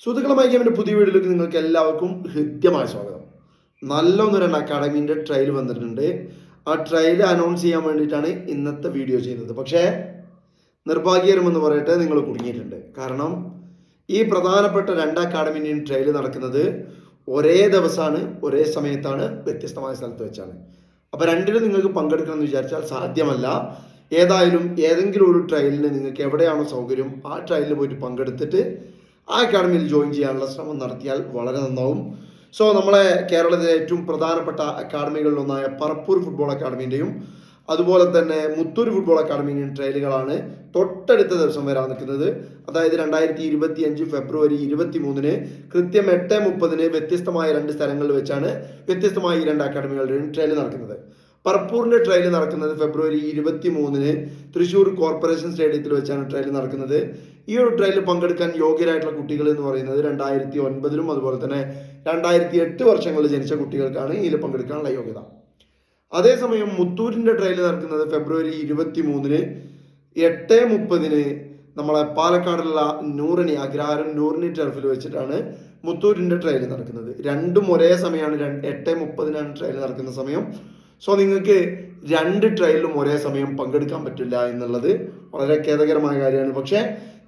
സുഹൃത്തുക്കളുമായി ഗെയിമിൻ്റെ പുതിയ വീഡിയോയിലേക്ക് നിങ്ങൾക്ക് എല്ലാവർക്കും ഹൃദ്യമായ സ്വാഗതം. നല്ല ഒന്ന് രണ്ട് അക്കാഡമീൻ്റെ ട്രയൽ വന്നിട്ടുണ്ട്. ആ ട്രയൽ അനൗൺസ് ചെയ്യാൻ വേണ്ടിയിട്ടാണ് ഇന്നത്തെ വീഡിയോ ചെയ്യുന്നത്. പക്ഷേ നിർഭാഗ്യകരമെന്ന് പറയട്ടെ, നിങ്ങൾ കുടുങ്ങിയിട്ടുണ്ട്. കാരണം ഈ പ്രധാനപ്പെട്ട രണ്ട് അക്കാഡമിൻ്റെയും ട്രയൽ നടക്കുന്നത് ഒരേ ദിവസമാണ്, ഒരേ സമയത്താണ്, വ്യത്യസ്തമായ സ്ഥലത്ത് വെച്ചാണ്. അപ്പോൾ രണ്ടിലും നിങ്ങൾക്ക് പങ്കെടുക്കണമെന്ന് വിചാരിച്ചാൽ സാധ്യമല്ല. ഏതെങ്കിലും ഒരു ട്രയലിന് നിങ്ങൾക്ക് എവിടെയാണോ സൗകര്യം ആ ട്രയലിൽ പോയിട്ട് പങ്കെടുത്തിട്ട് ആ അക്കാഡമിയിൽ ജോയിൻ ചെയ്യാനുള്ള ശ്രമം നടത്തിയാൽ വളരെ നന്നാവും. സോ നമ്മളെ കേരളത്തിലെ ഏറ്റവും പ്രധാനപ്പെട്ട അക്കാഡമികളിലൊന്നായ പറപ്പൂർ ഫുട്ബോൾ അക്കാഡമിൻ്റെയും അതുപോലെ തന്നെ മുത്തൂർ ഫുട്ബോൾ അക്കാഡമിൻ്റെയും ട്രയലുകളാണ് തൊട്ടടുത്ത ദിവസം വരാൻ നിൽക്കുന്നത്. അതായത് 2025 ഫെബ്രുവരി 23 കൃത്യം 8:30 വ്യത്യസ്തമായ രണ്ട് സ്ഥലങ്ങളിൽ വെച്ചാണ് വ്യത്യസ്തമായ ഈ രണ്ട് അക്കാഡമികളുടെയും ട്രയൽ നടക്കുന്നത്. പറപ്പൂരിൻ്റെ ട്രയൽ നടക്കുന്നത് ഫെബ്രുവരി 23 തൃശ്ശൂർ കോർപ്പറേഷൻ സ്റ്റേഡിയത്തിൽ വെച്ചാണ് ട്രയൽ നടക്കുന്നത്. ഈ ഒരു ട്രയലിൽ പങ്കെടുക്കാൻ യോഗ്യരായിട്ടുള്ള കുട്ടികൾ എന്ന് പറയുന്നത് 2009 അതുപോലെ തന്നെ 2008 വർഷങ്ങളിൽ ജനിച്ച കുട്ടികൾക്കാണ് ഇതിൽ പങ്കെടുക്കാനുള്ള യോഗ്യത. അതേസമയം മുത്തൂരിൻ്റെ ട്രയൽ നടക്കുന്നത് ഫെബ്രുവരി 23 8:30 നമ്മളെ പാലക്കാടുള്ള നൂറിനി അഗ്രാരം നൂറിനി ടർഫിൽ വെച്ചിട്ടാണ് മുത്തൂരിൻ്റെ ട്രയൽ നടക്കുന്നത്. രണ്ടും ഒരേ സമയമാണ്. 8:30 ട്രയൽ നടക്കുന്ന സമയം. സോ നിങ്ങൾക്ക് രണ്ട് ട്രയലിലും ഒരേ സമയം പങ്കെടുക്കാൻ പറ്റില്ല എന്നുള്ളത് വളരെ ഖേദകരമായ കാര്യമാണ്. പക്ഷേ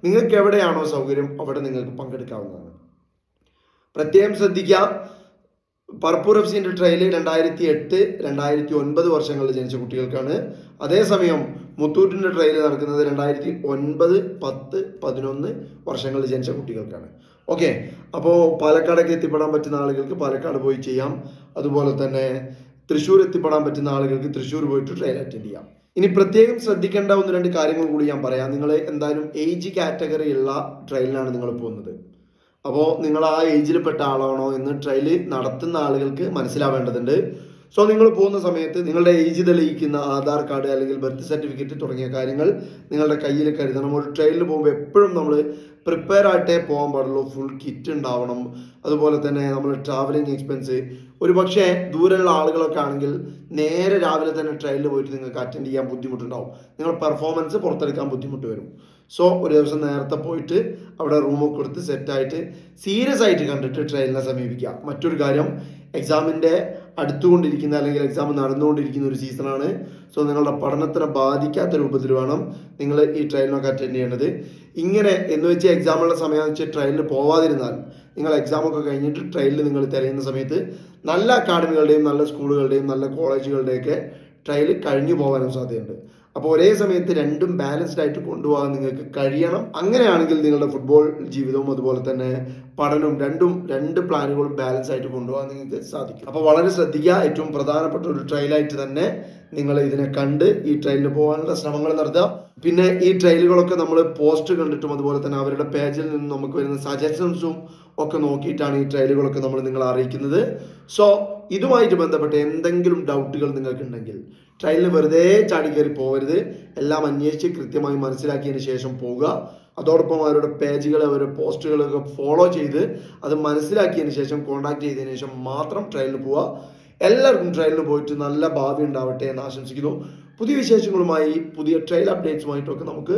നിങ്ങൾക്ക് എവിടെയാണോ സൗകര്യം അവിടെ നിങ്ങൾക്ക് പങ്കെടുക്കാവുന്നതാണ്. പ്രത്യേകം ശ്രദ്ധിക്കുക, പറപ്പൂർ FC ട്രയൽ 2008 2009 വർഷങ്ങളിൽ ജനിച്ച കുട്ടികൾക്കാണ്. അതേസമയം മുത്തൂറ്റിൻ്റെ ട്രയൽ നടക്കുന്നത് 2009 10 11 വർഷങ്ങളിൽ ജനിച്ച കുട്ടികൾക്കാണ്. ഓക്കെ, അപ്പോൾ പാലക്കാടൊക്കെ എത്തിപ്പെടാൻ പറ്റുന്ന ആളുകൾക്ക് പാലക്കാട് പോയി ചെയ്യാം. അതുപോലെ തന്നെ തൃശ്ശൂർ എത്തിപ്പെടാൻ പറ്റുന്ന ആളുകൾക്ക് തൃശ്ശൂർ പോയിട്ട് ട്രയൽ അറ്റൻഡ് ചെയ്യാം. ഇനി പ്രത്യേകം ശ്രദ്ധിക്കേണ്ട ഒന്ന് രണ്ട് കാര്യങ്ങൾ കൂടി ഞാൻ പറയാം. നിങ്ങൾ എന്തായാലും ഏജ് കാറ്റഗറി ഉള്ള ട്രയലിനാണ് നിങ്ങൾ പോകുന്നത്. അപ്പോൾ നിങ്ങൾ ആ ഏജിൽപ്പെട്ട ആളാണോ എന്ന് ട്രയൽ നടത്തുന്ന ആളുകൾക്ക് മനസ്സിലാവേണ്ടതുണ്ട്. സോ നിങ്ങൾ പോകുന്ന സമയത്ത് നിങ്ങളുടെ ഏജ് തെളിയിക്കുന്ന ആധാർ കാർഡ് അല്ലെങ്കിൽ ബർത്ത് സർട്ടിഫിക്കറ്റ് തുടങ്ങിയ കാര്യങ്ങൾ നിങ്ങളുടെ കയ്യിൽ കരുതണം. ഒരു ട്രയലിൽ പോകുമ്പോൾ എപ്പോഴും നമ്മൾ പ്രിപ്പയർ ആയിട്ടേ പോകാൻ പാടുള്ളൂ. ഫുൾ കിറ്റ് ഉണ്ടാവണം. അതുപോലെ തന്നെ നമ്മൾ ട്രാവലിംഗ് എക്സ്പെൻസ്, ഒരു പക്ഷേ ദൂരെയുള്ള ആളുകളൊക്കെ ആണെങ്കിൽ നേരെ രാവിലെ തന്നെ ട്രയലിൽ പോയിട്ട് നിങ്ങൾക്ക് അറ്റൻഡ് ചെയ്യാൻ ബുദ്ധിമുട്ടുണ്ടാവും. നിങ്ങളുടെ പെർഫോമൻസ് പുറത്തെടുക്കാൻ ബുദ്ധിമുട്ട് വരും. സോ ഒരു ദിവസം നേരത്തെ പോയിട്ട് അവിടെ റൂമൊക്കെ കൊടുത്ത് സെറ്റായിട്ട് സീരിയസ് ആയിട്ട് കണ്ടിട്ട് ട്രയലിനെ സമീപിക്കുക. മറ്റൊരു കാര്യം, എക്സാമിൻ്റെ അടുത്തുകൊണ്ടിരിക്കുന്ന അല്ലെങ്കിൽ എക്സാം നടന്നുകൊണ്ടിരിക്കുന്ന ഒരു സീസണാണ്. സോ നിങ്ങളുടെ പഠനത്തിനെ ബാധിക്കാത്ത രൂപത്തിൽ വേണം നിങ്ങൾ ഈ ട്രയലിനൊക്കെ അറ്റൻഡ് ചെയ്യേണ്ടത്. ഇങ്ങനെ എന്ന് വെച്ച് എക്സാമുള്ള സമയം വെച്ച് ട്രയലിന് പോവാതിരുന്നാൽ നിങ്ങൾ എക്സാമൊക്കെ കഴിഞ്ഞിട്ട് ട്രയലിൽ നിങ്ങൾ തിരയുന്ന സമയത്ത് നല്ല അക്കാഡമികളുടെയും നല്ല സ്കൂളുകളുടെയും നല്ല കോളേജുകളുടെയൊക്കെ ട്രയൽ കഴിഞ്ഞു പോകാനും സാധ്യതയുണ്ട്. അപ്പോൾ ഒരേ സമയത്ത് രണ്ടും ബാലൻസ്ഡ് ആയിട്ട് കൊണ്ടുപോകാൻ നിങ്ങൾക്ക് കഴിയണം. അങ്ങനെയാണെങ്കിൽ നിങ്ങളുടെ ഫുട്ബോൾ ജീവിതവും അതുപോലെ തന്നെ പഠനവും രണ്ട് പ്ലാനുകളും ബാലൻസ് ആയിട്ട് കൊണ്ടുപോകാൻ നിങ്ങൾക്ക് സാധിക്കും. അപ്പോൾ വളരെ ശ്രദ്ധിക്കുക. ഏറ്റവും പ്രധാനപ്പെട്ട ഒരു ട്രയലായിട്ട് തന്നെ നിങ്ങൾ ഇതിനെ കണ്ട് ഈ ട്രയലിന് പോകാനുള്ള ശ്രമങ്ങൾ നടത്തുക. പിന്നെ ഈ ട്രയലുകളൊക്കെ നമ്മൾ പോസ്റ്റ് കണ്ടിട്ടും അതുപോലെ തന്നെ അവരുടെ പേജിൽ നിന്നും നമുക്ക് വരുന്ന സജഷൻസും ഒക്കെ നോക്കിയിട്ടാണ് ഈ ട്രയലുകളൊക്കെ നമ്മൾ നിങ്ങളെ അറിയിക്കുന്നത്. സോ ഇതുമായിട്ട് ബന്ധപ്പെട്ട് എന്തെങ്കിലും ഡൗട്ടുകൾ നിങ്ങൾക്കുണ്ടെങ്കിൽ ട്രയലിന് വെറുതെ ചാടിക്കയറി പോകരുത്. എല്ലാം അന്വേഷിച്ച് കൃത്യമായി മനസ്സിലാക്കിയതിന് ശേഷം പോവുക. അതോടൊപ്പം അവരുടെ പേജുകൾ അവരുടെ പോസ്റ്റുകളൊക്കെ ഫോളോ ചെയ്ത് അത് മനസ്സിലാക്കിയതിന് ശേഷം കോൺടാക്ട് ചെയ്തതിന് ശേഷം മാത്രം ട്രയലിന് പോവുക. എല്ലാവർക്കും ട്രയലിന് പോയിട്ട് നല്ല ഭാവി ഉണ്ടാവട്ടെ എന്ന് ആശംസിക്കുന്നു. പുതിയ വിശേഷങ്ങളുമായി പുതിയ ട്രയൽ അപ്ഡേറ്റ്സുമായിട്ടൊക്കെ നമുക്ക്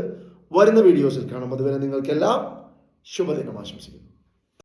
വരുന്ന വീഡിയോസിൽ കാണാം. അതുവരെ നിങ്ങൾക്കെല്ലാം ശുഭദിനം ആശംസിക്കുന്നു.